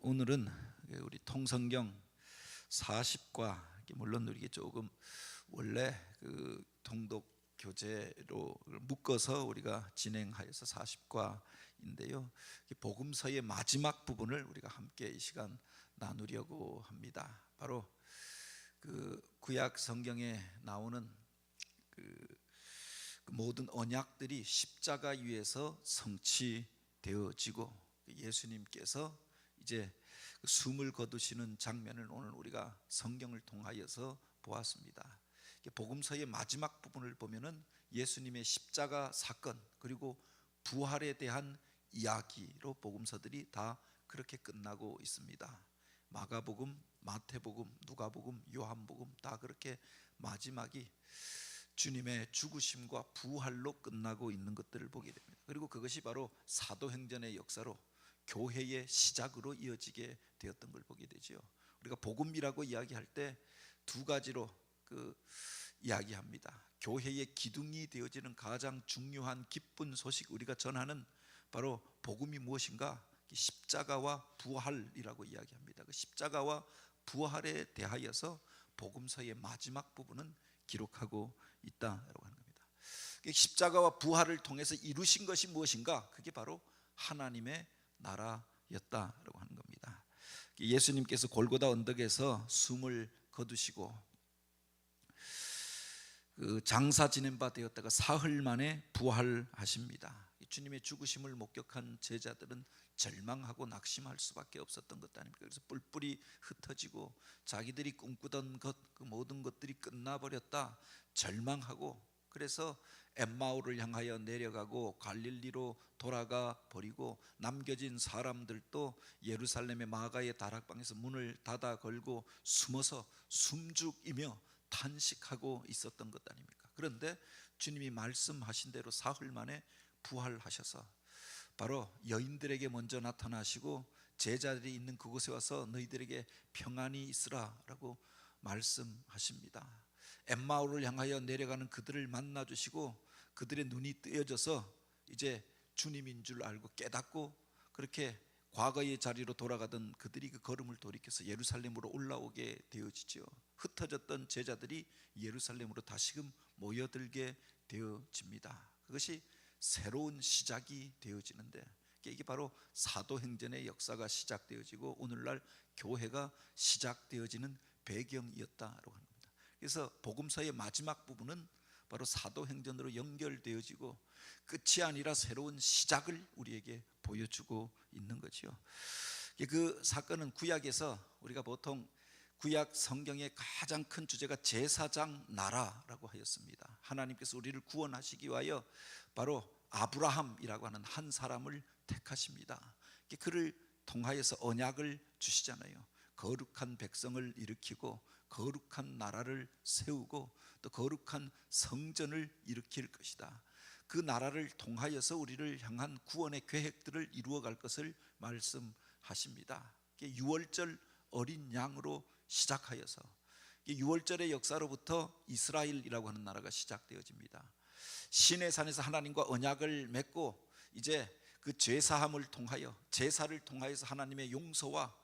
오늘은 우리 통성경 40과 물론 우리 조금 원래 그 통독 교재로 묶어서 우리가 진행하여서 40과인데요. 복음서의 마지막 부분을 우리가 함께 이 시간 나누려고 합니다. 바로 그 구약 성경에 나오는 그 모든 언약들이 십자가 위에서 성취되어지고 예수님께서 이제 숨을 거두시는 장면을 오늘 우리가 성경을 통하여서 보았습니다. 복음서의 마지막 부분을 보면은 예수님의 십자가 사건 그리고 부활에 대한 이야기로 복음서들이 다 그렇게 끝나고 있습니다. 마가복음, 마태복음, 누가복음, 요한복음 다 그렇게 마지막이 주님의 죽으심과 부활로 끝나고 있는 것들을 보게 됩니다. 그리고 그것이 바로 사도행전의 역사로 교회의 시작으로 이어지게 되었던 걸 보게 되죠. 우리가 복음이라고 이야기할 때 두 가지로 이야기합니다. 교회의 기둥이 되어지는 가장 중요한 기쁜 소식 우리가 전하는 바로 복음이 무엇인가? 십자가와 부활이라고 이야기합니다. 그 십자가와 부활에 대하여서 복음서의 마지막 부분은 기록하고 있다라고 하는 겁니다. 십자가와 부활을 통해서 이루신 것이 무엇인가? 그게 바로 하나님의 나라였다라고 하는 겁니다. 예수님께서 골고다 언덕에서 숨을 거두시고 그 장사 지낸 바 되었다가 사흘 만에 부활하십니다. 주님의 죽으심을 목격한 제자들은 절망하고 낙심할 수밖에 없었던 것 아닙니까? 그래서 뿔뿔이 흩어지고 자기들이 꿈꾸던 것, 그 모든 것들이 끝나버렸다 절망하고, 그래서 엠마오를 향하여 내려가고 갈릴리로 돌아가 버리고 남겨진 사람들도 예루살렘의 마가의 다락방에서 문을 닫아 걸고 숨어서 숨죽이며 탄식하고 있었던 것 아닙니까? 그런데 주님이 말씀하신 대로 사흘 만에 부활하셔서 바로 여인들에게 먼저 나타나시고 제자들이 있는 그곳에 와서 너희들에게 평안이 있으라 라고 말씀하십니다. 엠마오를 향하여 내려가는 그들을 만나 주시고 그들의 눈이 뜨여져서 이제 주님인 줄 알고 깨닫고 그렇게 과거의 자리로 돌아가던 그들이 그 걸음을 돌이켜서 예루살렘으로 올라오게 되어지죠. 흩어졌던 제자들이 예루살렘으로 다시금 모여들게 되어집니다. 그것이 새로운 시작이 되어지는데 이게 바로 사도행전의 역사가 시작되어지고 오늘날 교회가 시작되어지는 배경이었다라고 합니다. 그래서 복음서의 마지막 부분은 바로 사도행전으로 연결되어지고 끝이 아니라 새로운 시작을 우리에게 보여주고 있는 거죠. 그 사건은 구약에서 우리가 보통 구약 성경의 가장 큰 주제가 제사장 나라라고 하였습니다. 하나님께서 우리를 구원하시기 위하여 바로 아브라함이라고 하는 한 사람을 택하십니다. 그를 통하여서 언약을 주시잖아요. 거룩한 백성을 일으키고 거룩한 나라를 세우고 또 거룩한 성전을 일으킬 것이다. 그 나라를 통하여서 우리를 향한 구원의 계획들을 이루어갈 것을 말씀하십니다. 유월절 어린 양으로 시작하여서 유월절의 역사로부터 이스라엘이라고 하는 나라가 시작되어집니다. 시내산에서 하나님과 언약을 맺고 이제 그 죄사함을 통하여 제사를 통하여서 하나님의 용서와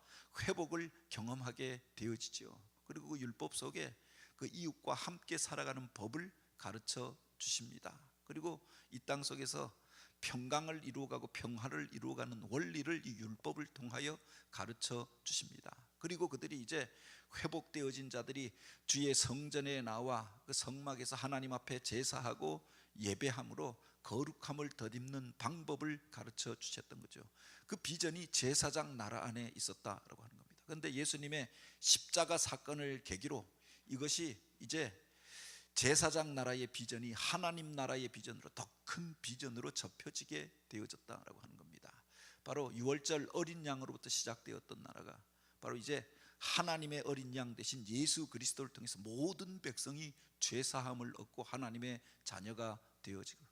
회복을 경험하게 되어지죠. 그리고 그 율법 속에 그 이웃과 함께 살아가는 법을 가르쳐 주십니다. 그리고 이 땅 속에서 평강을 이루어가고 평화를 이루어가는 원리를 이 율법을 통하여 가르쳐 주십니다. 그리고 그들이 이제 회복되어진 자들이 주의 성전에 나와 그 성막에서 하나님 앞에 제사하고 예배함으로 거룩함을 덧입는 방법을 가르쳐 주셨던 거죠. 그 비전이 제사장 나라 안에 있었다라고 하는 겁니다. 그런데 예수님의 십자가 사건을 계기로 이것이 이제 제사장 나라의 비전이 하나님 나라의 비전으로 더 큰 비전으로 접혀지게 되어졌다라고 하는 겁니다. 바로 유월절 어린 양으로부터 시작되었던 나라가 바로 이제 하나님의 어린 양 대신 예수 그리스도를 통해서 모든 백성이 죄사함을 얻고 하나님의 자녀가 되어지고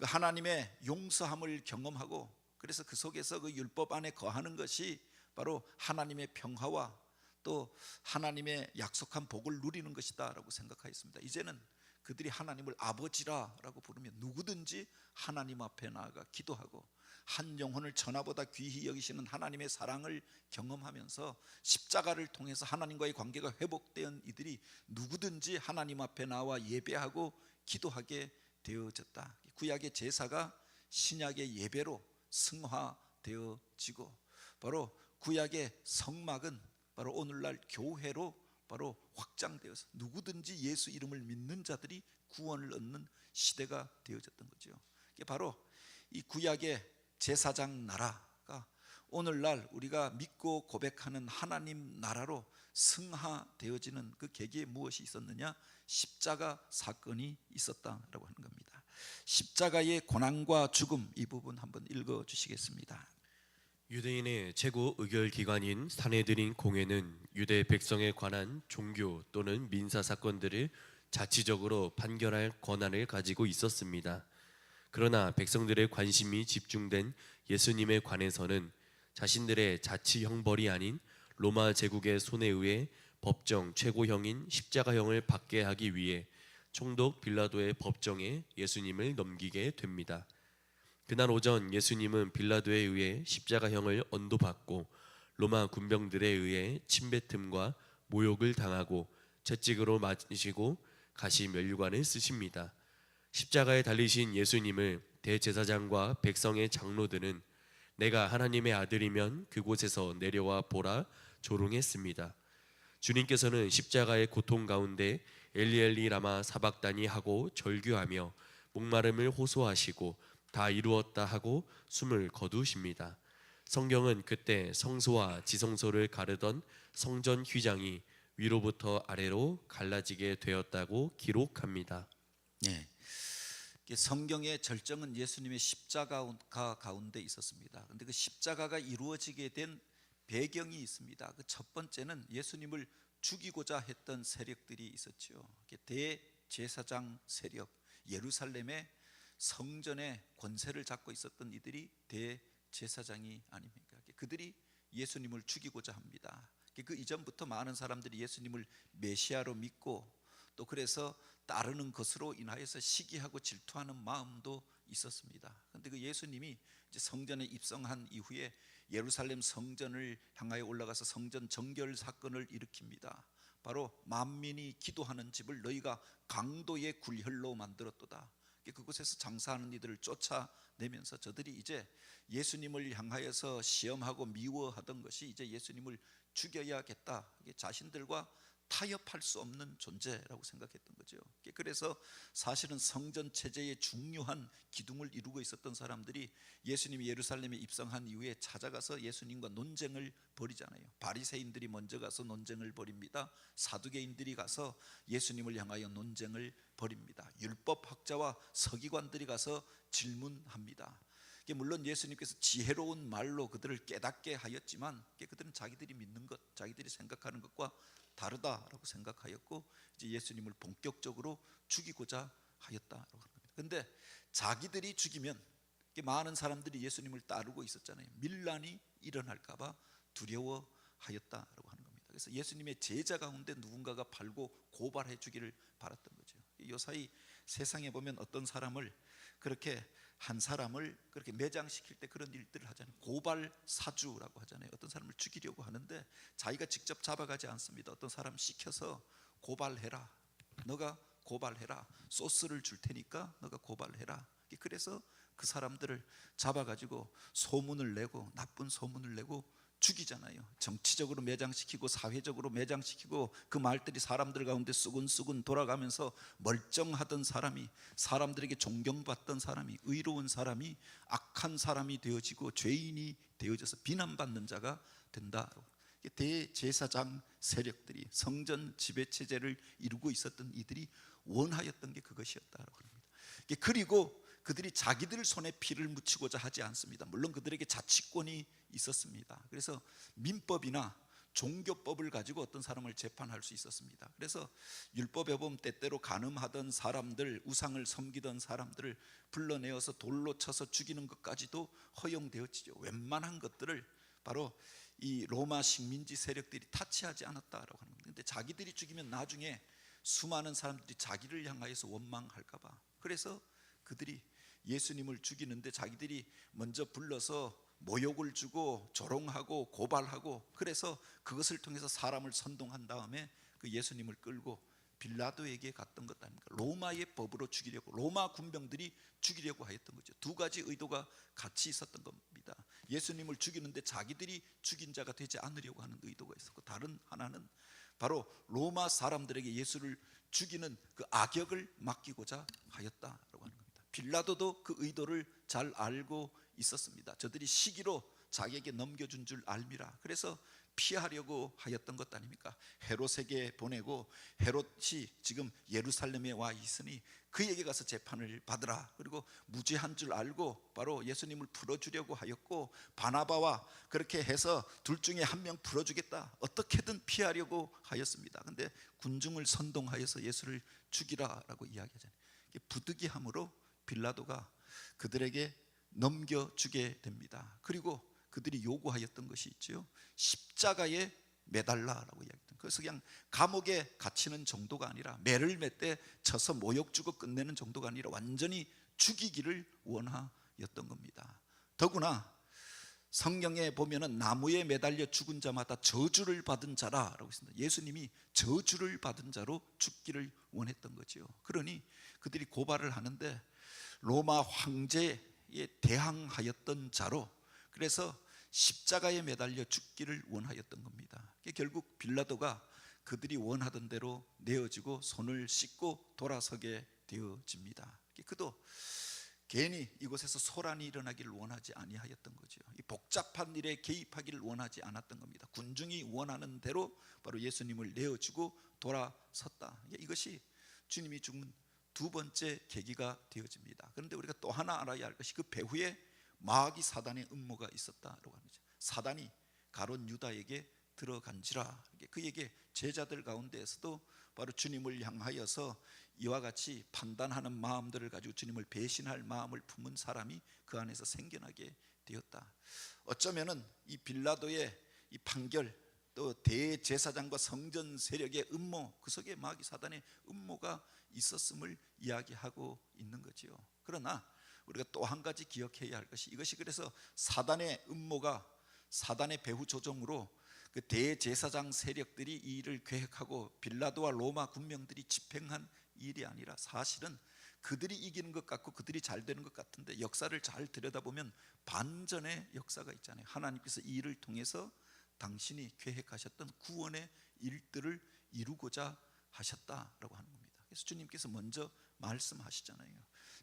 하나님의 용서함을 경험하고 그래서 그 속에서 그 율법 안에 거하는 것이 바로 하나님의 평화와 또 하나님의 약속한 복을 누리는 것이다 라고 생각하였습니다. 이제는 그들이 하나님을 아버지라 라고 부르면 누구든지 하나님 앞에 나아가 기도하고 한 영혼을 천하보다 귀히 여기시는 하나님의 사랑을 경험하면서 십자가를 통해서 하나님과의 관계가 회복된 이들이 누구든지 하나님 앞에 나와 예배하고 기도하게 되어졌다. 구약의 제사가 신약의 예배로 승화되어지고, 바로 구약의 성막은 바로 오늘날 교회로 바로 확장되어서 누구든지 예수 이름을 믿는 자들이 구원을 얻는 시대가 되어졌던 거죠. 이게 바로 이 구약의 제사장 나라가 오늘날 우리가 믿고 고백하는 하나님 나라로 승화되어지는 그 계기에 무엇이 있었느냐? 십자가 사건이 있었다라고 하는 겁니다. 십자가의 고난과 죽음, 이 부분 한번 읽어 주시겠습니다. 유대인의 최고 의결기관인 산헤드린 공회는 유대 백성에 관한 종교 또는 민사 사건들을 자치적으로 판결할 권한을 가지고 있었습니다. 그러나 백성들의 관심이 집중된 예수님에 관해서는 자신들의 자치 형벌이 아닌 로마 제국의 손에 의해 법정 최고형인 십자가형을 받게 하기 위해 총독 빌라도의 법정에 예수님을 넘기게 됩니다. 그날 오전 예수님은 빌라도에 의해 십자가형을 언도받고 로마 군병들에 의해 침뱉음과 모욕을 당하고 채찍으로 맞으시고 가시 면류관을 쓰십니다. 십자가에 달리신 예수님을 대제사장과 백성의 장로들은 내가 하나님의 아들이면 그곳에서 내려와 보라 조롱했습니다. 주님께서는 십자가의 고통 가운데 엘리 엘리 라마 사박다니 하고 절규하며 목마름을 호소하시고 다 이루었다 하고 숨을 거두십니다. 성경은 그때 성소와 지성소를 가르던 성전 휘장이 위로부터 아래로 갈라지게 되었다고 기록합니다. 네. 성경의 절정은 예수님의 십자가 가운데 있었습니다. 그런데 그 십자가가 이루어지게 된 배경이 있습니다. 그 첫 번째는 예수님을 죽이고자 했던 세력들이 있었죠. 대제사장 세력, 예루살렘의 성전의 권세를 잡고 있었던 이들이 대제사장이 아닙니까? 그들이 예수님을 죽이고자 합니다. 그 이전부터 많은 사람들이 예수님을 메시아로 믿고 또 그래서 따르는 것으로 인하여서 시기하고 질투하는 마음도 있었습니다. 그런데 그 예수님이 이제 성전에 입성한 이후에 예루살렘 성전을 향하여 올라가서 성전 정결 사건을 일으킵니다. 바로 만민이 기도하는 집을 너희가 강도의 굴혈로 만들었도다. 그곳에서 장사하는 이들을 쫓아내면서 저들이 이제 예수님을 향하여서 시험하고 미워하던 것이 이제 예수님을 죽여야겠다, 자신들과 타협할 수 없는 존재라고 생각했던 거죠. 그래서 사실은 성전 체제의 중요한 기둥을 이루고 있었던 사람들이 예수님이 예루살렘에 입성한 이후에 찾아가서 예수님과 논쟁을 벌이잖아요. 바리새인들이 먼저 가서 논쟁을 벌입니다. 사두개인들이 가서 예수님을 향하여 논쟁을 벌입니다. 율법학자와 서기관들이 가서 질문합니다. 물론 예수님께서 지혜로운 말로 그들을 깨닫게 하였지만 그들은 자기들이 믿는 것, 자기들이 생각하는 것과 다르다라고 생각하였고 이제 예수님을 본격적으로 죽이고자 하였다라고 합니다. 그런데 자기들이 죽이면 많은 사람들이 예수님을 따르고 있었잖아요. 밀란이 일어날까봐 두려워하였다라고 하는 겁니다. 그래서 예수님의 제자 가운데 누군가가 팔고 고발해 주기를 바랐던 거죠. 요사이 세상에 보면 어떤 사람을 그렇게 한 사람을 그렇게 매장시킬 때 그런 일들을 하잖아요. 고발 사주라고 하잖아요. 어떤 사람을 죽이려고 하는데 자기가 직접 잡아가지 않습니다. 어떤 사람 시켜서 고발해라, 너가 고발해라, 소스를 줄 테니까 너가 고발해라. 그래서 그 사람들을 잡아가지고 소문을 내고 나쁜 소문을 내고 죽이잖아요. 정치적으로 매장시키고 사회적으로 매장시키고 그 말들이 사람들 가운데 쑥은쑥은 돌아가면서 멀쩡하던 사람이, 사람들에게 존경받던 사람이, 의로운 사람이 악한 사람이 되어지고 죄인이 되어져서 비난받는 자가 된다. 대제사장 세력들이 성전 지배체제를 이루고 있었던 이들이 원하였던 게 그것이었다고 합니다. 그리고 그들이 자기들 손에 피를 묻히고자 하지 않습니다. 물론 그들에게 자치권이 있었습니다. 그래서 민법이나 종교법을 가지고 어떤 사람을 재판할 수 있었습니다. 그래서 율법에 보면 때때로 간음하던 사람들, 우상을 섬기던 사람들을 불러내어서 돌로 쳐서 죽이는 것까지도 허용되었지요. 웬만한 것들을 바로 이 로마 식민지 세력들이 타치하지 않았다라고 하는 겁니다. 그런데 자기들이 죽이면 나중에 수많은 사람들이 자기를 향하여서 원망할까 봐, 그래서 그들이 예수님을 죽이는데 자기들이 먼저 불러서 모욕을 주고 조롱하고 고발하고, 그래서 그것을 통해서 사람을 선동한 다음에 그 예수님을 끌고 빌라도에게 갔던 것 아닙니까? 로마의 법으로 죽이려고, 로마 군병들이 죽이려고 하였던 거죠. 두 가지 의도가 같이 있었던 겁니다. 예수님을 죽이는데 자기들이 죽인 자가 되지 않으려고 하는 의도가 있었고, 다른 하나는 바로 로마 사람들에게 예수를 죽이는 그 악역을 맡기고자 하였다라고 하는 겁니다. 빌라도도 그 의도를 잘 알고 있었습니다. 저들이 시기로 자기에게 넘겨준 줄 알미라. 그래서 피하려고 하였던 것 아닙니까? 헤롯에게 보내고, 헤롯이 지금 예루살렘에 와 있으니 그에게 가서 재판을 받으라. 그리고 무죄한 줄 알고 바로 예수님을 풀어주려고 하였고, 바나바와 그렇게 해서 둘 중에 한 명 풀어주겠다, 어떻게든 피하려고 하였습니다. 근데 군중을 선동하여서 예수를 죽이라라고 이야기하잖아요. 부득이함으로 빌라도가 그들에게 넘겨주게 됩니다. 그리고 그들이 요구하였던 것이 있죠. 십자가에 매달라라고 이야기했던. 그래서 그냥 감옥에 갇히는 정도가 아니라, 매를 맺되 쳐서 모욕 주고 끝내는 정도가 아니라 완전히 죽이기를 원하였던 겁니다. 더구나 성경에 보면은 나무에 매달려 죽은 자마다 저주를 받은 자라라고 있습니다. 예수님이 저주를 받은 자로 죽기를 원했던 거죠. 그러니 그들이 고발을 하는데 로마 황제에 대항하였던 자로, 그래서 십자가에 매달려 죽기를 원하였던 겁니다. 결국 빌라도가 그들이 원하던 대로 내어지고 손을 씻고 돌아서게 되어집니다. 그도 괜히 이곳에서 소란이 일어나기를 원하지 아니하였던 거죠. 이 복잡한 일에 개입하기를 원하지 않았던 겁니다. 군중이 원하는 대로 바로 예수님을 내어주고 돌아섰다. 이것이 주님이 죽은 두 번째 계기가 되어집니다. 그런데 우리가 또 하나 알아야 할 것이, 그 배후에 마귀 사단의 음모가 있었다라고 하는 거죠. 사단이 가룟 유다에게 들어간지라. 그에게 제자들 가운데에서도 바로 주님을 향하여서 이와 같이 판단하는 마음들을 가지고 주님을 배신할 마음을 품은 사람이 그 안에서 생겨나게 되었다. 어쩌면은 이 빌라도의 이 판결, 또 대제사장과 성전 세력의 음모, 그 속에 마귀 사단의 음모가 있었음을 이야기하고 있는 거지요. 그러나 우리가 또 한 가지 기억해야 할 것이, 이것이 그래서 사단의 음모가, 사단의 배후 조종으로 그 대제사장 세력들이 이 일을 계획하고 빌라도와 로마 군병들이 집행한 일이 아니라, 사실은 그들이 이기는 것 같고 그들이 잘 되는 것 같은데 역사를 잘 들여다보면 반전의 역사가 있잖아요. 하나님께서 이 일을 통해서 당신이 계획하셨던 구원의 일들을 이루고자 하셨다라고 하는 겁니다. 그래서 주님께서 먼저 말씀하시잖아요.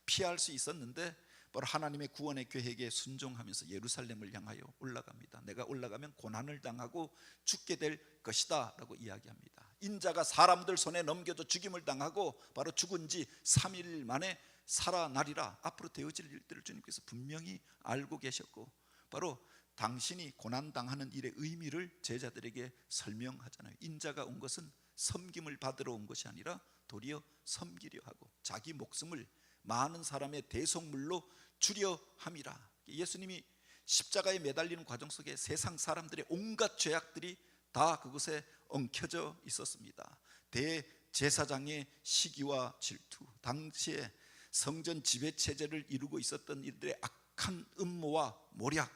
피할 수 있었는데 바로 하나님의 구원의 계획에 순종하면서 예루살렘을 향하여 올라갑니다. 내가 올라가면 고난을 당하고 죽게 될 것이다 라고 이야기합니다. 인자가 사람들 손에 넘겨져 죽임을 당하고 바로 죽은 지 3일 만에 살아나리라. 앞으로 되어질 일들을 주님께서 분명히 알고 계셨고, 바로 당신이 고난당하는 일의 의미를 제자들에게 설명하잖아요. 인자가 온 것은 섬김을 받으러 온 것이 아니라 도리어 섬기려 하고 자기 목숨을 많은 사람의 대속물로 주려 함이라. 예수님이 십자가에 매달리는 과정 속에 세상 사람들의 온갖 죄악들이 다 그것에 엉켜져 있었습니다. 대제사장의 시기와 질투, 당시에 성전 지배체제를 이루고 있었던 이들의 악한 음모와 모략,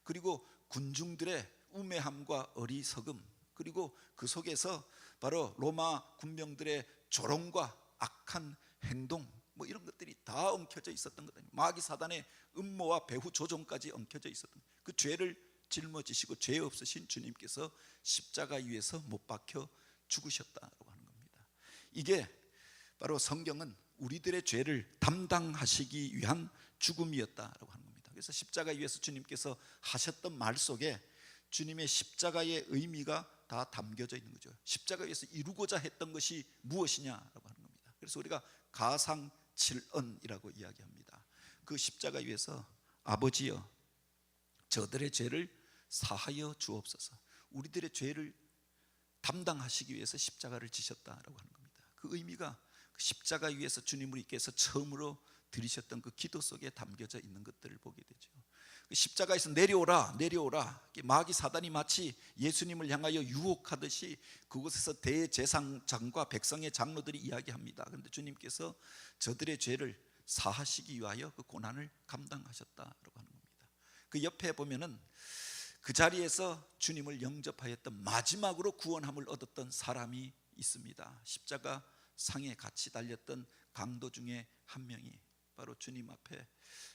그리고 군중들의 우매함과 어리석음, 그리고 그 속에서 바로 로마 군병들의 조롱과 악한 행동, 뭐 이런 것들이 다 엉켜져 있었던 것 아닙니까? 마귀 사단의 음모와 배후 조종까지 엉켜져 있었던 그 죄를 짊어지시고 죄 없으신 주님께서 십자가 위에서 못 박혀 죽으셨다고 하는 겁니다. 이게 바로 성경은 우리들의 죄를 담당하시기 위한 죽음이었다라고 하는 겁니다. 그래서 십자가 위에서 주님께서 하셨던 말 속에 주님의 십자가의 의미가 다 담겨져 있는 거죠. 십자가 위에서 이루고자 했던 것이 무엇이냐라고 하는 겁니다. 그래서 우리가 가상칠언이라고 이야기합니다. 그 십자가 위에서 아버지여 저들의 죄를 사하여 주옵소서. 우리들의 죄를 담당하시기 위해서 십자가를 지셨다라고 하는 겁니다. 그 의미가 십자가 위에서 주님께서 처음으로 드리셨던 그 기도 속에 담겨져 있는 것들을 보게 되죠. 십자가에서 내려오라 내려오라, 마귀 사단이 마치 예수님을 향하여 유혹하듯이 그곳에서 대제사장과 백성의 장로들이 이야기합니다. 그런데 주님께서 저들의 죄를 사하시기 위하여 그 고난을 감당하셨다라고 하는 겁니다. 그 옆에 보면은 그 자리에서 주님을 영접하였던 마지막으로 구원함을 얻었던 사람이 있습니다. 십자가 상에 같이 달렸던 강도 중에 한 명이 바로 주님 앞에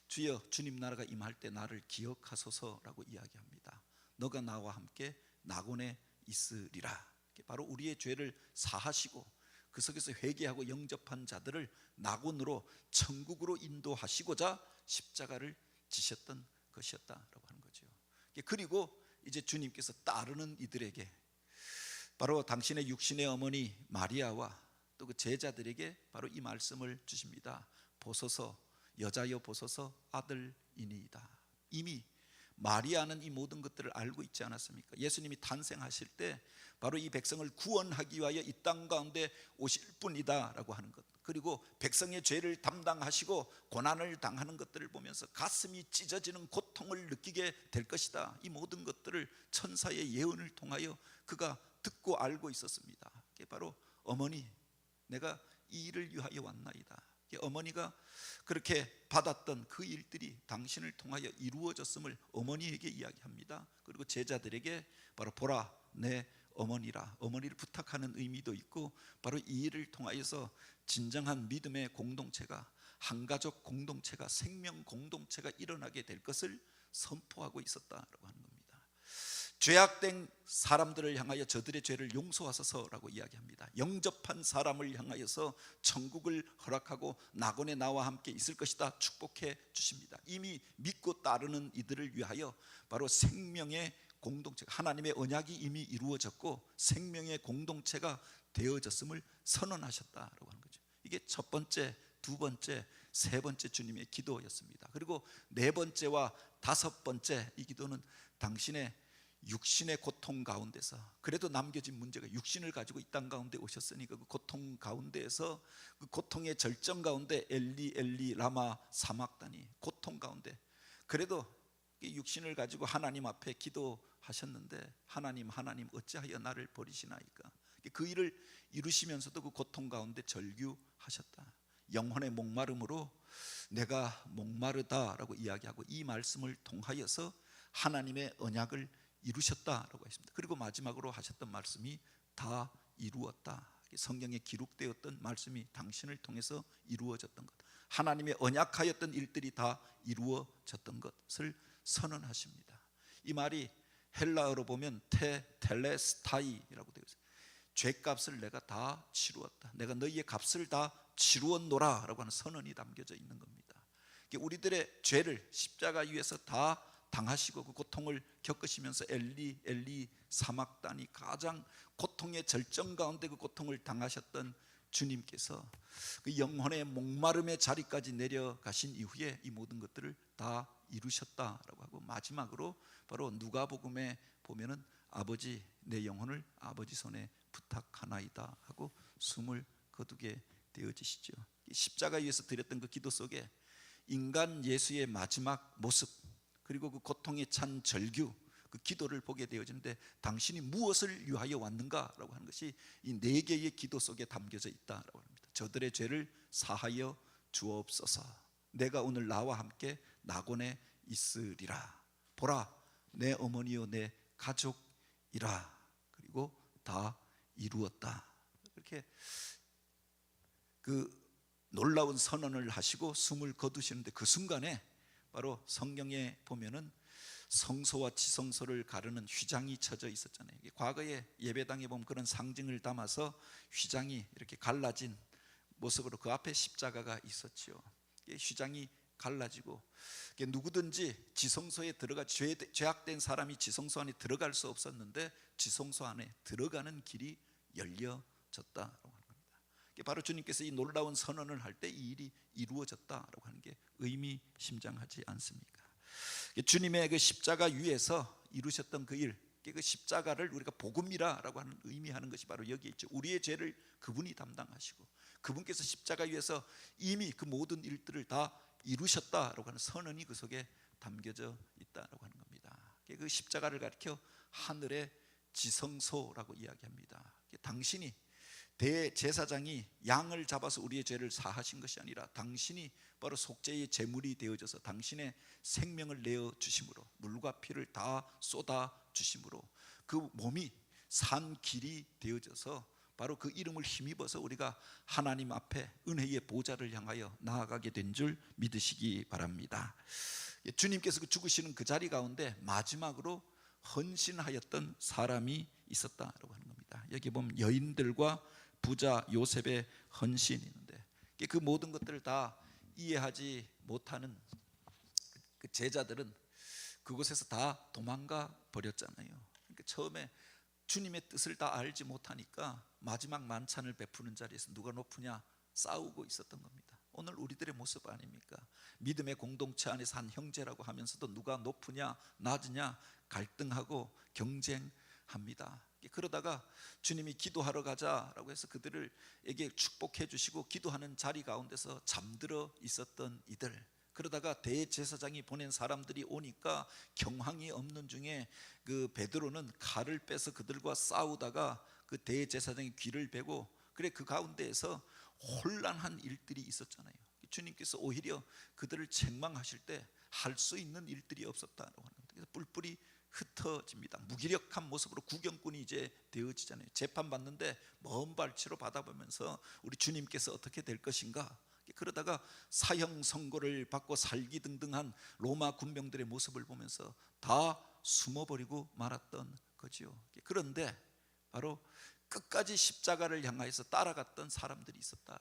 주여 주님 나라가 임할 때 나를 기억하소서라고 이야기합니다. 너가 나와 함께 낙원에 있으리라. 바로 우리의 죄를 사하시고 그 속에서 회개하고 영접한 자들을 낙원으로 천국으로 인도하시고자 십자가를 지셨던 것이었다라고 하는 거죠. 그리고 이제 주님께서 따르는 이들에게 바로 당신의 육신의 어머니 마리아와 또 그 제자들에게 바로 이 말씀을 주십니다. 보소서 여자여 보소서 아들이니이다. 이미 마리아는 이 모든 것들을 알고 있지 않았습니까? 예수님이 탄생하실 때 바로 이 백성을 구원하기 위하여 이 땅 가운데 오실 분이다 라고 하는 것, 그리고 백성의 죄를 담당하시고 고난을 당하는 것들을 보면서 가슴이 찢어지는 고통을 느끼게 될 것이다, 이 모든 것들을 천사의 예언을 통하여 그가 듣고 알고 있었습니다. 그게 바로 어머니 내가 이 일을 위하여 왔나이다. 어머니가 그렇게 받았던 그 일들이 당신을 통하여 이루어졌음을 어머니에게 이야기합니다. 그리고 제자들에게 바로 보라 내 어머니라, 어머니를 부탁하는 의미도 있고 바로 이 일을 통하여서 진정한 믿음의 공동체가, 한가족 공동체가, 생명 공동체가 일어나게 될 것을 선포하고 있었다라고 하는 겁니다. 죄악된 사람들을 향하여 저들의 죄를 용서하소서라고 이야기합니다. 영접한 사람을 향하여서 천국을 허락하고 낙원에 나와 함께 있을 것이다 축복해 주십니다. 이미 믿고 따르는 이들을 위하여 바로 생명의 공동체, 하나님의 언약이 이미 이루어졌고 생명의 공동체가 되어졌음을 선언하셨다라고 하는 거죠. 이게 첫 번째, 두 번째, 세 번째 주님의 기도였습니다. 그리고 네 번째와 다섯 번째 이 기도는 당신의 육신의 고통 가운데서, 그래도 남겨진 문제가 육신을 가지고 이 땅 가운데 오셨으니까 그 고통 가운데에서, 그 고통의 절정 가운데 엘리 엘리 라마 사막다니, 고통 가운데 그래도 육신을 가지고 하나님 앞에 기도하셨는데 하나님 하나님 어찌하여 나를 버리시나이까. 그 일을 이루시면서도 그 고통 가운데 절규하셨다. 영혼의 목마름으로 내가 목마르다라고 이야기하고 이 말씀을 통하여서 하나님의 언약을 이루셨다라고 했습니다. 그리고 마지막으로 하셨던 말씀이 다 이루었다. 성경에 기록되었던 말씀이 당신을 통해서 이루어졌던 것, 하나님의 언약하였던 일들이 다 이루어졌던 것을 선언하십니다. 이 말이 헬라어로 보면 텔레스타이라고 되어 있어요. 죄값을 내가 다 치루었다, 내가 너희의 값을 다 치루었노라 라고 하는 선언이 담겨져 있는 겁니다. 우리들의 죄를 십자가 위에서 다 당하시고 그 고통을 겪으시면서 엘리 엘리 사막단이 가장 고통의 절정 가운데 그 고통을 당하셨던 주님께서 그 영혼의 목마름의 자리까지 내려가신 이후에 이 모든 것들을 다 이루셨다라고 하고, 마지막으로 바로 누가복음에 보면은 아버지 내 영혼을 아버지 손에 부탁하나이다 하고 숨을 거두게 되어지시죠. 십자가 위에서 드렸던 그 기도 속에 인간 예수의 마지막 모습, 그리고 그 고통에 찬 절규, 그 기도를 보게 되어지는데 당신이 무엇을 위하여 왔는가라고 하는 것이 이 네 개의 기도 속에 담겨져 있다라고 합니다. 저들의 죄를 사하여 주옵소서. 내가 오늘 나와 함께 낙원에 있으리라. 보라 내 어머니요 내 가족이라. 그리고 다 이루었다. 이렇게 그 놀라운 선언을 하시고 숨을 거두시는데 그 순간에 바로 성경에 보면은 성소와 지성소를 가르는 휘장이 쳐져 있었잖아요. 과거에 예배당에 보면 그런 상징을 담아서 휘장이 이렇게 갈라진 모습으로 그 앞에 십자가가 있었지요. 휘장이 갈라지고 누구든지 지성소에 들어가 죄악된 사람이 지성소 안에 들어갈 수 없었는데 지성소 안에 들어가는 길이 열려졌다라고 하는 겁니다. 바로 주님께서 이 놀라운 선언을 할 때 이 일이 이루어졌다라고 하는 게 의미심장하지 않습니까? 주님의 그 십자가 위에서 이루셨던 그 일, 그 십자가를 우리가 복음이라고 하는 의미하는 것이 바로 여기에 있죠. 우리의 죄를 그분이 담당하시고 그분께서 십자가 위에서 이미 그 모든 일들을 다 이루셨다라고 하는 선언이 그 속에 담겨져 있다라고 하는 겁니다. 그 십자가를 가리켜 하늘의 지성소라고 이야기합니다. 당신이 대제사장이 양을 잡아서 우리의 죄를 사하신 것이 아니라 당신이 바로 속죄의 제물이 되어져서 당신의 생명을 내어 주심으로, 물과 피를 다 쏟아 주심으로 그 몸이 산 길이 되어져서 바로 그 이름을 힘입어서 우리가 하나님 앞에 은혜의 보좌를 향하여 나아가게 된 줄 믿으시기 바랍니다. 주님께서 죽으시는 그 자리 가운데 마지막으로 헌신하였던 사람이 있었다라고 하는 겁니다. 여기 보면 여인들과 부자 요셉의 헌신이 있는데, 그 모든 것들을 다 이해하지 못하는 그 제자들은 그곳에서 다 도망가 버렸잖아요. 그러니까 처음에 주님의 뜻을 다 알지 못하니까 마지막 만찬을 베푸는 자리에서 누가 높으냐 싸우고 있었던 겁니다. 오늘 우리들의 모습 아닙니까? 믿음의 공동체 안에서 한 형제라고 하면서도 누가 높으냐 낮으냐 갈등하고 경쟁합니다. 그러다가 주님이 기도하러 가자라고 해서 그들에게 축복해 주시고 기도하는 자리 가운데서 잠들어 있었던 이들, 그러다가 대제사장이 보낸 사람들이 오니까 경황이 없는 중에 그 베드로는 칼을 빼서 그들과 싸우다가 그 대제사장의 귀를 베고, 그래 그 가운데에서 혼란한 일들이 있었잖아요. 주님께서 오히려 그들을 책망하실 때 할 수 있는 일들이 없었다고 하는 거예요. 그래서 뿔뿔이 흩어집니다. 무기력한 모습으로 구경꾼이 이제 되어지잖아요. 재판받는데 먼 발치로 받아보면서 우리 주님께서 어떻게 될 것인가, 그러다가 사형 선고를 받고 살기 등등한 로마 군병들의 모습을 보면서 다 숨어버리고 말았던 거지요. 그런데 바로 끝까지 십자가를 향하여서 따라갔던 사람들이 있었다.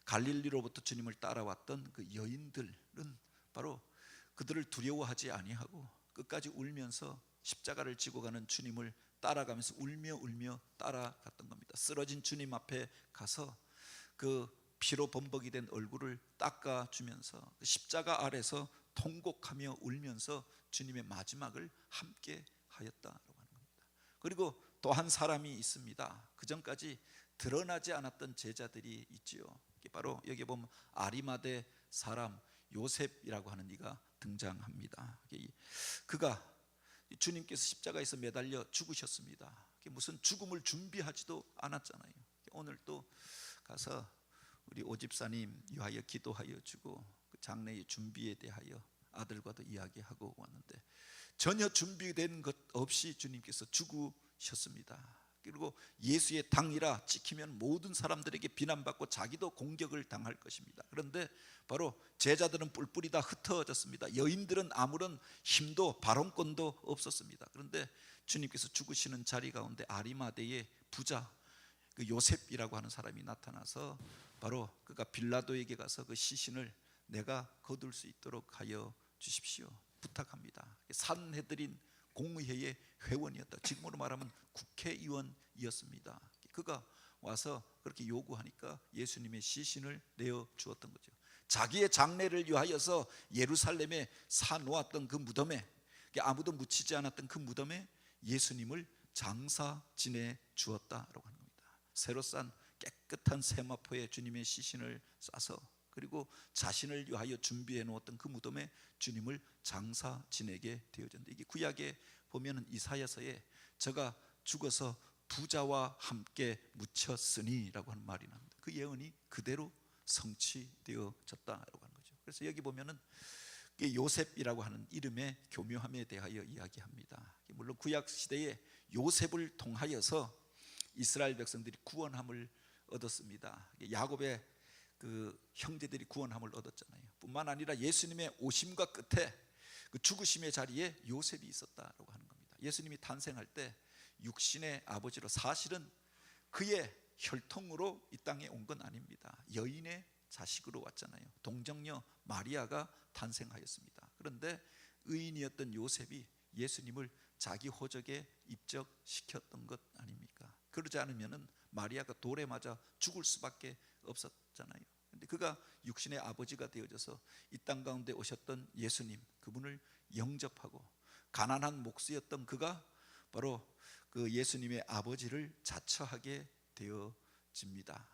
갈릴리로부터 주님을 따라왔던 그 여인들은 바로 그들을 두려워하지 아니하고 끝까지 울면서 십자가를 지고 가는 주님을 따라가면서 울며 따라갔던 겁니다. 쓰러진 주님 앞에 가서 그 피로 범벅이 된 얼굴을 닦아주면서 십자가 아래서 통곡하며 울면서 주님의 마지막을 함께 하였다라고 하는 겁니다. 그리고 또 한 사람이 있습니다. 그 전까지 드러나지 않았던 제자들이 있지요. 바로 여기 보면 아리마대 사람 요셉이라고 하는 이가 등장합니다. 그가 주님께서 십자가에서 매달려 죽으셨습니다. 무슨 죽음을 준비하지도 않았잖아요. 오늘 또 가서 우리 오집사님 위하여 기도하여 주고 그 장례의 준비에 대하여 아들과도 이야기하고 왔는데 전혀 준비된 것 없이 주님께서 죽으셨습니다. 그리고 예수의 당이라 찍히면 모든 사람들에게 비난받고 자기도 공격을 당할 것입니다. 그런데 바로 제자들은 뿔뿔이 다 흩어졌습니다. 여인들은 아무런 힘도 발언권도 없었습니다. 그런데 주님께서 죽으시는 자리 가운데 아리마대의 부자 그 요셉이라고 하는 사람이 나타나서 바로 그가 빌라도에게 가서 그 시신을 내가 거둘 수 있도록 하여 주십시오 부탁합니다. 산헤드린 공의회의 회원이었다. 지금으로 말하면 국회의원이었습니다. 그가 와서 그렇게 요구하니까 예수님의 시신을 내어 주었던 거죠. 자기의 장례를 위하여서 예루살렘에 사놓았던 그 무덤에, 아무도 묻히지 않았던 그 무덤에 예수님을 장사 지내 주었다라고 하는 겁니다. 새로 싼 깨끗한 세마포에 주님의 시신을 싸서 그리고 자신을 위하여 준비해 놓았던 그 무덤에 주님을 장사 지내게 되어졌는데, 이게 구약에 보면은 이사야서에 저가 죽어서 부자와 함께 묻혔으니라고 하는 말이 나옵니다. 그 예언이 그대로 성취되어졌다라고 하는 거죠. 그래서 여기 보면은 요셉이라고 하는 이름의 교묘함에 대하여 이야기합니다. 물론 구약 시대에 요셉을 통하여서 이스라엘 백성들이 구원함을 얻었습니다. 야곱의 그 형제들이 구원함을 얻었잖아요. 뿐만 아니라 예수님의 오심과 끝에 그 죽으심의 자리에 요셉이 있었다라고 하는 겁니다. 예수님이 탄생할 때 육신의 아버지로, 사실은 그의 혈통으로 이 땅에 온 건 아닙니다. 여인의 자식으로 왔잖아요. 동정녀 마리아가 탄생하였습니다. 그런데 의인이었던 요셉이 예수님을 자기 호적에 입적시켰던 것 아닙니까? 그러지 않으면은 마리아가 돌에 맞아 죽을 수밖에 없었잖아요. 근데 그가 육신의 아버지가 되어져서 이 땅 가운데 오셨던 예수님, 그분을 영접하고 가난한 목수였던 그가 바로 그 예수님의 아버지를 자처하게 되어집니다.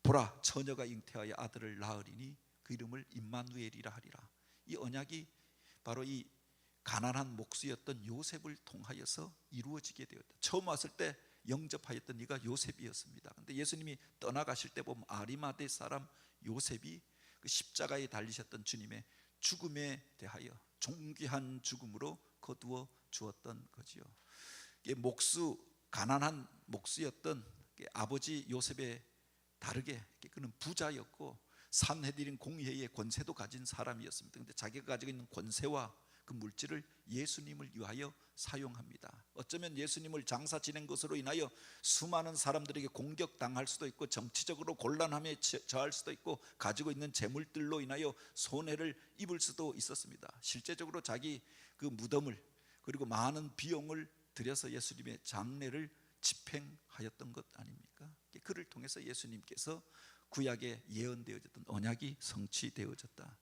보라, 처녀가 잉태하여 아들을 낳으리니 그 이름을 임마누엘이라 하리라. 이 언약이 바로 이 가난한 목수였던 요셉을 통하여서 이루어지게 되었다. 처음 왔을 때 영접하였던 이가 요셉이었습니다. 근데 예수님이 떠나가실 때 보면 아리마대 사람 요셉이 그 십자가에 달리셨던 주님의 죽음에 대하여 존귀한 죽음으로 거두어 주었던 거지요. 가난한 목수였던 아버지 요셉에 다르게 그는 부자였고 산헤드린 공회의 권세도 가진 사람이었습니다. 그런데 자기가 가지고 있는 권세와 그 물질을 예수님을 위하여 사용합니다. 어쩌면 예수님을 장사 지낸 것으로 인하여 수많은 사람들에게 공격당할 수도 있고 정치적으로 곤란함에 처할 수도 있고 가지고 있는 재물들로 인하여 손해를 입을 수도 있었습니다. 실제적으로 자기 그 무덤을 그리고 많은 비용을 들여서 예수님의 장례를 집행하였던 것 아닙니까? 그를 통해서 예수님께서 구약에 예언되어졌던 언약이 성취되어졌다.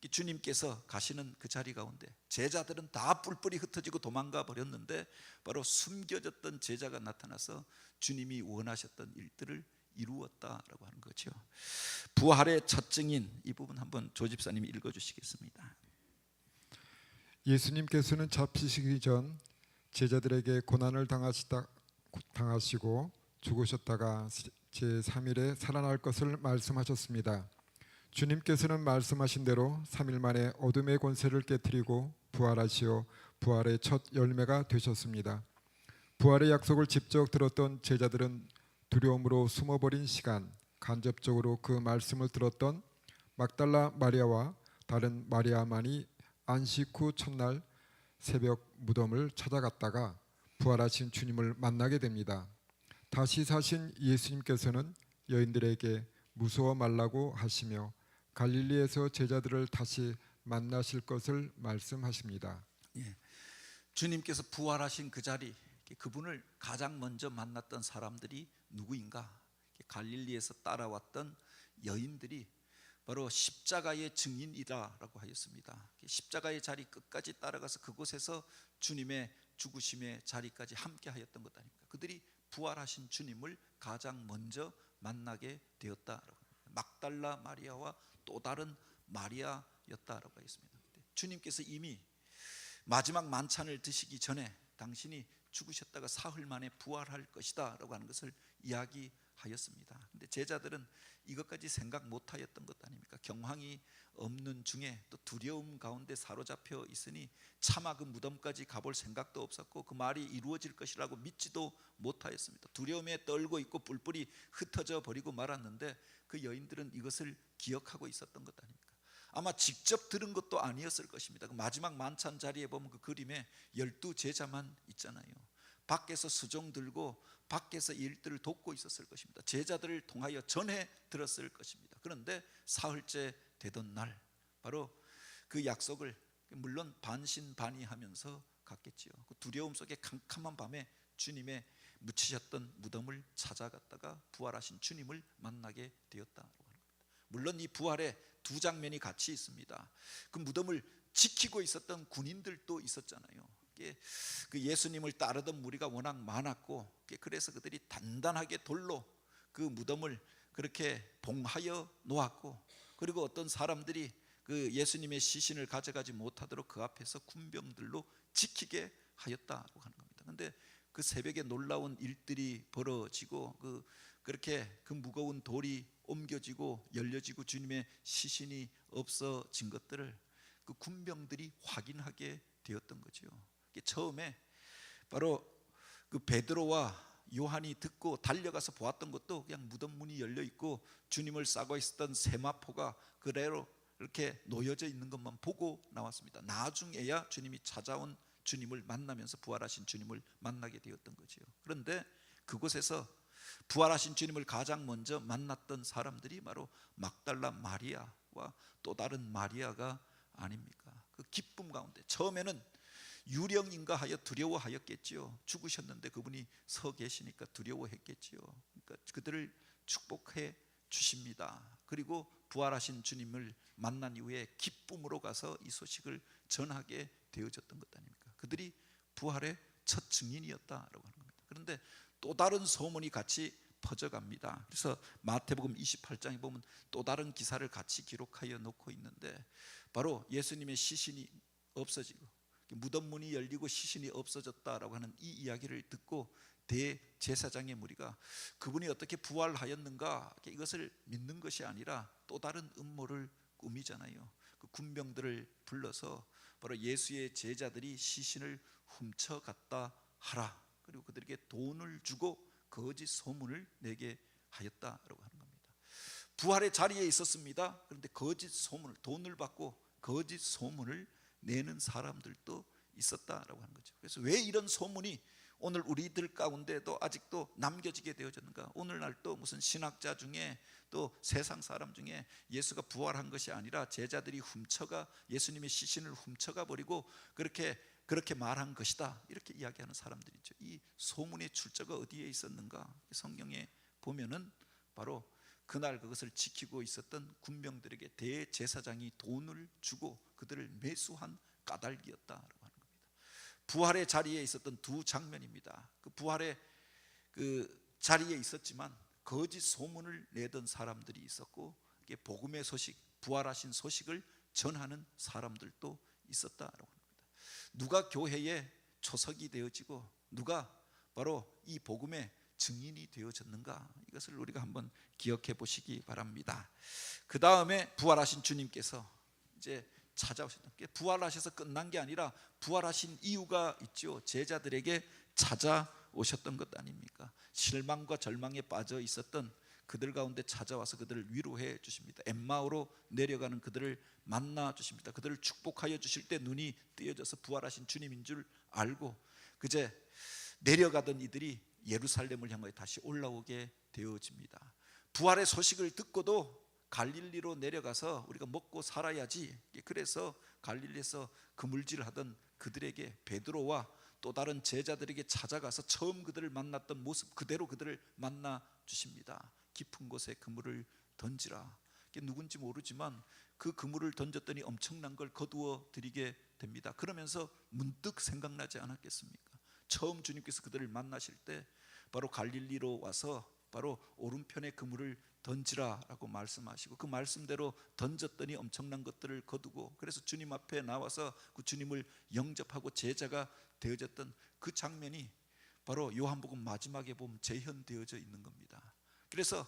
주님께서 가시는 그 자리 가운데 제자들은 다 뿔뿔이 흩어지고 도망가 버렸는데 바로 숨겨졌던 제자가 나타나서 주님이 원하셨던 일들을 이루었다라고 하는 거죠. 부활의 첫 증인, 이 부분 한번 조 집사님이 읽어주시겠습니다. 예수님께서는 잡히시기 전 제자들에게 고난을 당하시고 죽으셨다가 제3일에 살아날 것을 말씀하셨습니다. 주님께서는 말씀하신 대로 3일 만에 어둠의 권세를 깨뜨리고 부활하시어 부활의 첫 열매가 되셨습니다. 부활의 약속을 직접 들었던 제자들은 두려움으로 숨어버린 시간, 간접적으로 그 말씀을 들었던 막달라 마리아와 다른 마리아만이 안식 후 첫날 새벽 무덤을 찾아갔다가 부활하신 주님을 만나게 됩니다. 다시 사신 예수님께서는 여인들에게 무서워 말라고 하시며 갈릴리에서 제자들을 다시 만나실 것을 말씀하십니다. 주님께서 부활하신 그 자리, 그분을 가장 먼저 만났던 사람들이 누구인가? 갈릴리에서 따라왔던 여인들이 바로 십자가의 증인이라고 하였습니다. 십자가의 자리 끝까지 따라가서 그곳에서 주님의 죽으심의 자리까지 함께 하였던 것 아닙니까? 그들이 부활하신 주님을 가장 먼저 만나게 되었다라고 합니다. 막달라 마리아와 또 다른 마리아였다라고 하였습니다. 주님께서 이미 마지막 만찬을 드시기 전에 당신이 죽으셨다가 사흘 만에 부활할 것이다 라고 하는 것을 이야기하였습니다. 근데 제자들은 이것까지 생각 못하였던 것 아닙니까? 경황이 없는 중에 또 두려움 가운데 사로잡혀 있으니 차마 그 무덤까지 가볼 생각도 없었고 그 말이 이루어질 것이라고 믿지도 못하였습니다. 두려움에 떨고 있고 뿔뿔이 흩어져 버리고 말았는데 그 여인들은 이것을 기억하고 있었던 것 아닙니까? 아마 직접 들은 것도 아니었을 것입니다. 그 마지막 만찬 자리에 보면 그 그림에 12제자만 있잖아요. 밖에서 수종 들고 밖에서 일들을 돕고 있었을 것입니다. 제자들을 통하여 전해 들었을 것입니다. 그런데 사흘째 되던 날 바로 그 약속을 물론 반신반의하면서 갔겠지요. 그 두려움 속에 캄캄한 밤에 주님의 묻히셨던 무덤을 찾아갔다가 부활하신 주님을 만나게 되었다고 하는 겁니다. 물론 이 부활에 두 장면이 같이 있습니다. 그 무덤을 지키고 있었던 군인들도 있었잖아요. 그 예수님을 따르던 무리가 워낙 많았고 그래서 그들이 단단하게 돌로 그 무덤을 그렇게 봉하여 놓았고 그리고 어떤 사람들이 그 예수님의 시신을 가져가지 못하도록 그 앞에서 군병들로 지키게 하였다고 하는 겁니다. 그런데 그 새벽에 놀라운 일들이 벌어지고 그렇게 그 무거운 돌이 옮겨지고 열려지고 주님의 시신이 없어진 것들을 그 군병들이 확인하게 되었던 거죠. 처음에 바로 그 베드로와 요한이 듣고 달려가서 보았던 것도 그냥 무덤 문이 열려 있고 주님을 싸고 있었던 세마포가 그대로 이렇게 놓여져 있는 것만 보고 나왔습니다. 나중에야 주님이 찾아온 주님을 만나면서 부활하신 주님을 만나게 되었던 거지요. 그런데 그곳에서 부활하신 주님을 가장 먼저 만났던 사람들이 바로 막달라 마리아와 또 다른 마리아가 아닙니까? 그 기쁨 가운데 처음에는 유령인가 하여 두려워하였겠지요. 죽으셨는데 그분이 서 계시니까 두려워했겠지요. 그러니까 그들을 축복해 주십니다. 그리고 부활하신 주님을 만난 이후에 기쁨으로 가서 이 소식을 전하게 되어졌던 것 아닙니까? 그들이 부활의 첫 증인이었다라고 하는 겁니다. 그런데 또 다른 소문이 같이 퍼져갑니다. 그래서 마태복음 28장에 보면 또 다른 기사를 같이 기록하여 놓고 있는데 바로 예수님의 시신이 없어지고 무덤 문이 열리고 시신이 없어졌다라고 하는 이 이야기를 듣고 대제사장의 무리가 그분이 어떻게 부활하였는가 이것을 믿는 것이 아니라 또 다른 음모를 꾸미잖아요. 그 군병들을 불러서 바로 예수의 제자들이 시신을 훔쳐갔다 하라. 그리고 그들에게 돈을 주고 거짓 소문을 내게 하였다라고 하는 겁니다. 부활의 자리에 있었습니다. 그런데 거짓 소문을, 돈을 받고 거짓 소문을 내는 사람들도 있었다라고 하는 거죠. 그래서 왜 이런 소문이 오늘 우리들 가운데도 아직도 남겨지게 되어졌는가? 오늘날 또 무슨 신학자 중에 또 세상 사람 중에 예수가 부활한 것이 아니라 제자들이 훔쳐가 예수님의 시신을 훔쳐가 버리고 그렇게 말한 것이다, 이렇게 이야기하는 사람들이죠. 이 소문의 출처가 어디에 있었는가? 성경에 보면은 바로 그날 그것을 지키고 있었던 군병들에게 대제사장이 돈을 주고 그들을 매수한 까닭이었다라고 하는 겁니다. 부활의 자리에 있었던 두 장면입니다. 그 부활의 그 자리에 있었지만 거짓 소문을 내던 사람들이 있었고, 복음의 소식, 부활하신 소식을 전하는 사람들도 있었다라고 합니다. 누가 교회의 초석이 되어지고 누가 바로 이 복음의 증인이 되어졌는가, 이것을 우리가 한번 기억해 보시기 바랍니다. 그 다음에 부활하신 주님께서 이제 찾아오셨던 게, 부활하셔서 끝난 게 아니라 부활하신 이유가 있죠. 제자들에게 찾아오셨던 것 아닙니까? 실망과 절망에 빠져 있었던 그들 가운데 찾아와서 그들을 위로해 주십니다. 엠마오로 내려가는 그들을 만나 주십니다. 그들을 축복하여 주실 때 눈이 뜨여져서 부활하신 주님인 줄 알고 그제 내려가던 이들이 예루살렘을 향하여 다시 올라오게 되어집니다. 부활의 소식을 듣고도 갈릴리로 내려가서 우리가 먹고 살아야지, 그래서 갈릴리에서 그물질하던 그들에게, 베드로와 또 다른 제자들에게 찾아가서 처음 그들을 만났던 모습 그대로 그들을 만나 주십니다. 깊은 곳에 그물을 던지라. 이게 누군지 모르지만 그 그물을 던졌더니 엄청난 걸 거두어 드리게 됩니다. 그러면서 문득 생각나지 않았겠습니까? 처음 주님께서 그들을 만나실 때 바로 갈릴리로 와서 바로 오른편에 그물을 던지라라고 말씀하시고 그 말씀대로 던졌더니 엄청난 것들을 거두고, 그래서 주님 앞에 나와서 그 주님을 영접하고 제자가 되어졌던 그 장면이 바로 요한복음 마지막에 보면 재현되어져 있는 겁니다. 그래서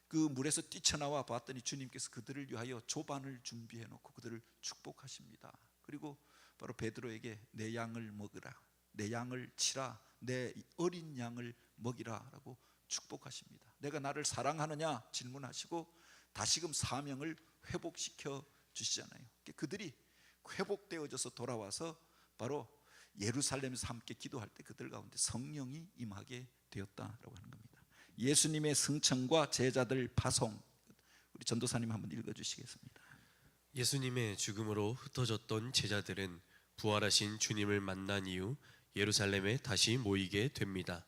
그 물에서 뛰쳐나와 봤더니 주님께서 그들을 위하여 조반을 준비해 놓고 그들을 축복하십니다. 그리고 바로 베드로에게 내 양을 먹으라, 내 양을 치라, 내 어린 양을 먹이라 라고 축복하십니다. 내가 나를 사랑하느냐 질문하시고 다시금 사명을 회복시켜 주시잖아요. 그들이 회복되어져서 돌아와서 바로 예루살렘에서 함께 기도할 때 그들 가운데 성령이 임하게 되었다라고 하는 겁니다. 예수님의 승천과 제자들 파송, 우리 전도사님 한번 읽어주시겠습니다. 예수님의 죽음으로 흩어졌던 제자들은 부활하신 주님을 만난 이후 예루살렘에 다시 모이게 됩니다.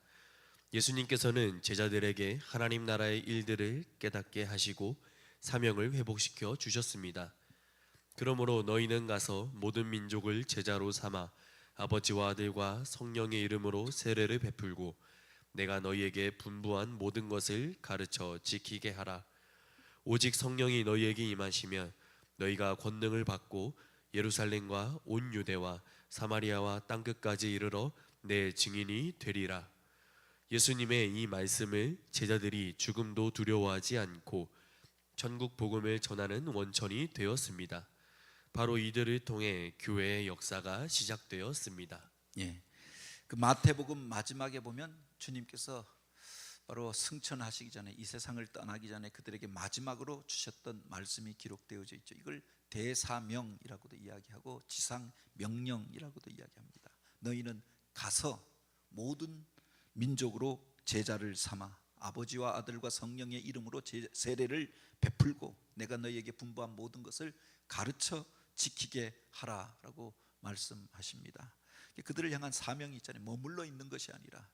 예수님께서는 제자들에게 하나님 나라의 일들을 깨닫게 하시고 사명을 회복시켜 주셨습니다. 그러므로 너희는 가서 모든 민족을 제자로 삼아 아버지와 아들과 성령의 이름으로 세례를 베풀고 내가 너희에게 분부한 모든 것을 가르쳐 지키게 하라. 오직 성령이 너희에게 임하시면 너희가 권능을 받고 예루살렘과 온 유대와 사마리아와 땅끝까지 이르러 내 증인이 되리라. 예수님의 이 말씀을 제자들이 죽음도 두려워하지 않고 천국 복음을 전하는 원천이 되었습니다. 바로 이들을 통해 교회의 역사가 시작되었습니다. 예, 그 마태복음 마지막에 보면 주님께서 바로 승천하시기 전에, 이 세상을 떠나기 전에 그들에게 마지막으로 주셨던 말씀이 기록되어져 있죠. 이걸 대사명이라고도 이야기하고 지상명령이라고도 이야기합니다. 너희는 가서 모든 민족으로 제자를 삼아 아버지와 아들과 성령의 이름으로 세례를 베풀고 내가 너희에게 분부한 모든 것을 가르쳐 지키게 하라라고 말씀하십니다. 그들을 향한 사명이 있잖아요. 머물러 있는 것이 아니라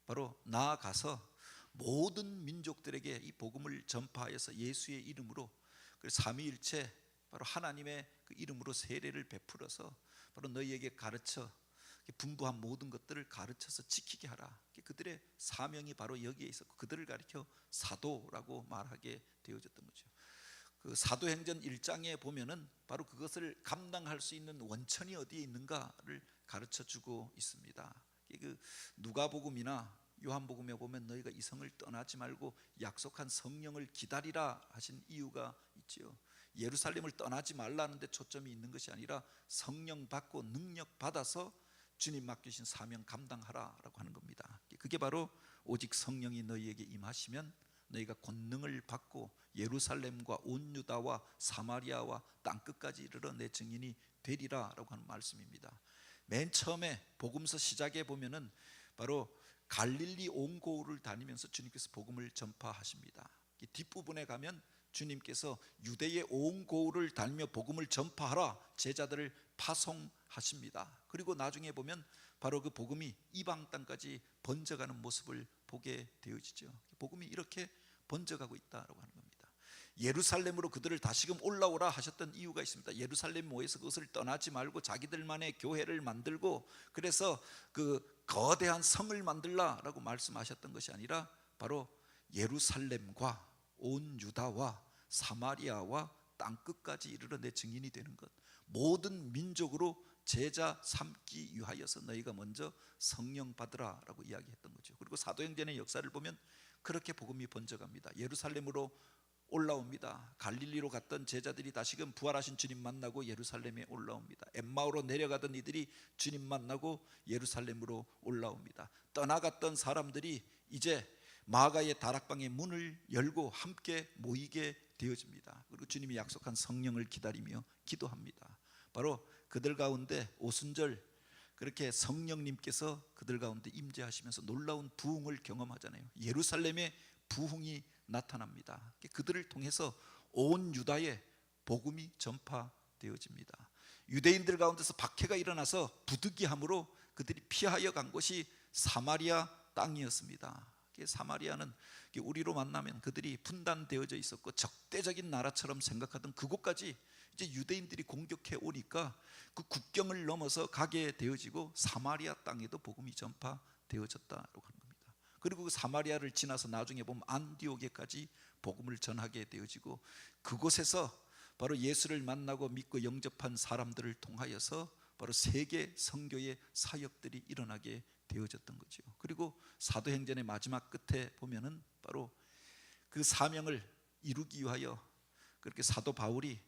바로 나아가서 모든 민족들에게 이 복음을 전파하여서 예수의 이름으로, 삼위일체 바로 하나님의 그 이름으로 세례를 베풀어서 바로 너희에게 가르쳐 분부한 모든 것들을 가르쳐서 지키게 하라. 그들의 사명이 바로 여기에 있었고 그들을 가리켜 사도라고 말하게 되어졌던 거죠. 그 사도행전 1장에 보면은 바로 그것을 감당할 수 있는 원천이 어디에 있는가를 가르쳐 주고 있습니다. 그 누가복음이나 요한복음에 보면 너희가 이 성을 떠나지 말고 약속한 성령을 기다리라 하신 이유가 있지요. 예루살렘을 떠나지 말라는데 초점이 있는 것이 아니라 성령 받고 능력 받아서 주님 맡기신 사명 감당하라라고 하는 겁니다. 그게 바로 오직 성령이 너희에게 임하시면 너희가 권능을 받고 예루살렘과 온 유다와 사마리아와 땅끝까지 이르러 내 증인이 되리라라고 하는 말씀입니다. 맨 처음에 복음서 시작에 보면은 바로 갈릴리 온 고을을 다니면서 주님께서 복음을 전파하십니다. 이 뒷부분에 가면 주님께서 유대의 온 고을을 다니며 복음을 전파하라 제자들을 파송하십니다. 그리고 나중에 보면 바로 그 복음이 이방 땅까지 번져가는 모습을 보게 되어지죠. 복음이 이렇게 번져가고 있다라고 하는 겁니다. 예루살렘으로 그들을 다시금 올라오라 하셨던 이유가 있습니다. 예루살렘 모에서 그것을 떠나지 말고 자기들만의 교회를 만들고 그래서 그 거대한 성을 만들라라고 말씀하셨던 것이 아니라 바로 예루살렘과 온 유다와 사마리아와 땅끝까지 이르러 내 증인이 되는 것, 모든 민족으로 제자 삼기 위하여서 너희가 먼저 성령 받으라라고 이야기했던 거죠. 그리고 사도행전의 역사를 보면 그렇게 복음이 번져갑니다. 예루살렘으로 올라옵니다. 갈릴리로 갔던 제자들이 다시금 부활하신 주님 만나고 예루살렘에 올라옵니다. 엠마오로 내려가던 이들이 주님 만나고 예루살렘으로 올라옵니다. 떠나갔던 사람들이 이제 마가의 다락방의 문을 열고 함께 모이게 되어집니다. 그리고 주님이 약속한 성령을 기다리며 기도합니다. 바로 그들 가운데 오순절 그렇게 성령님께서 그들 가운데 임재하시면서 놀라운 부흥을 경험하잖아요. 예루살렘에 부흥이 나타납니다. 그들을 통해서 온 유다에 복음이 전파되어집니다. 유대인들 가운데서 박해가 일어나서 부득이함으로 그들이 피하여 간 곳이 사마리아 땅이었습니다. 사마리아는 우리로 만나면 그들이 분단되어져 있었고 적대적인 나라처럼 생각하던 그곳까지 이제 유대인들이 공격해 오니까 그 국경을 넘어서 가게 되어지고 사마리아 땅에도 복음이 전파되어졌다고 하는 겁니다. 그리고 그 사마리아를 지나서 나중에 보면 안디오게까지 복음을 전하게 되어지고 그곳에서 바로 예수를 만나고 믿고 영접한 사람들을 통하여서 바로 세계 선교의 사역들이 일어나게 되어졌던 거죠. 그리고 사도행전의 마지막 끝에 보면은 바로 그 사명을 이루기 위하여 그렇게 사도 바울이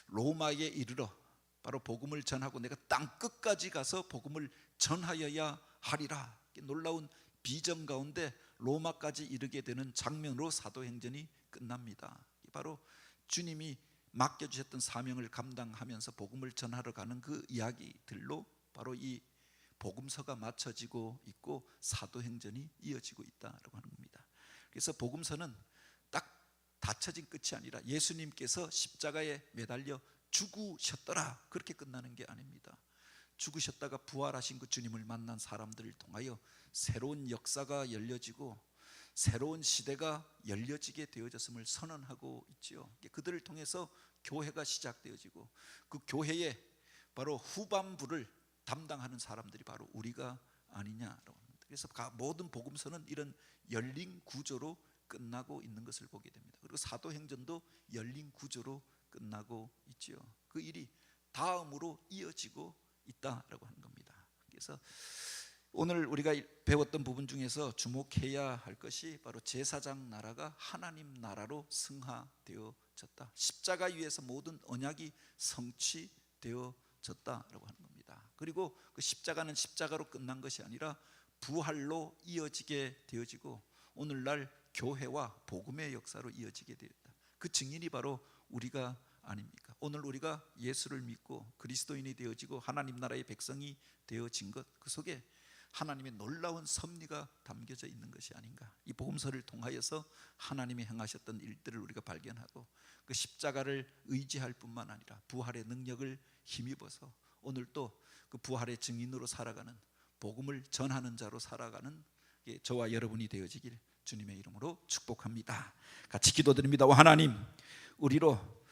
로마에 이르러 바로 복음을 전하고 내가 땅 끝까지 가서 복음을 전하여야 하리라. 놀라운 비전 가운데 로마까지 이르게 되는 장면으로 사도행전이 끝납니다. 바로 주님이 맡겨주셨던 사명을 감당하면서 복음을 전하러 가는 그 이야기들로 바로 이 복음서가 맞춰지고 있고 사도행전이 이어지고 있다라고 하는 겁니다. 그래서 복음서는 딱 닫혀진 끝이 아니라 예수님께서 십자가에 매달려 죽으셨더라 그렇게 끝나는 게 아닙니다. 죽으셨다가 부활하신 그 주님을 만난 사람들을 통하여 새로운 역사가 열려지고 새로운 시대가 열려지게 되어졌음을 선언하고 있지요. 그들을 통해서 교회가 시작되어지고 그 교회의 바로 후반부를 담당하는 사람들이 바로 우리가 아니냐라고 합니다. 그래서 모든 복음서는 이런 열린 구조로 끝나고 있는 것을 보게 됩니다. 그리고 사도행전도 열린 구조로 끝나고 있지요. 그 일이 다음으로 이어지고 있다라고 하는 겁니다. 그래서 오늘 우리가 배웠던 부분 중에서 주목해야 할 것이 바로 제사장 나라가 하나님 나라로 승화되어졌다. 십자가 위에서 모든 언약이 성취되어졌다라고 하는 겁니다. 그리고 그 십자가는 십자가로 끝난 것이 아니라 부활로 이어지게 되어지고 오늘날 교회와 복음의 역사로 이어지게 되었다. 그 증인이 바로 우리가 아닙니까? 오늘 우리가 예수를 믿고 그리스도인이 되어지고 하나님 나라의 백성이 되어진 것, 그 속에 하나님의 놀라운 섭리가 담겨져 있는 것이 아닌가. 이 복음서를 통하여서 하나님이 행하셨던 일들을 우리가 발견하고 그 십자가를 의지할 뿐만 아니라 부활의 능력을 힘입어서 오늘 또 그 부활의 증인으로 살아가는, 복음을 전하는 자로 살아가는 저와 여러분이 되어지길 주님의 이름으로 축복합니다. 같이 기도드립니다. 하나님, 우리로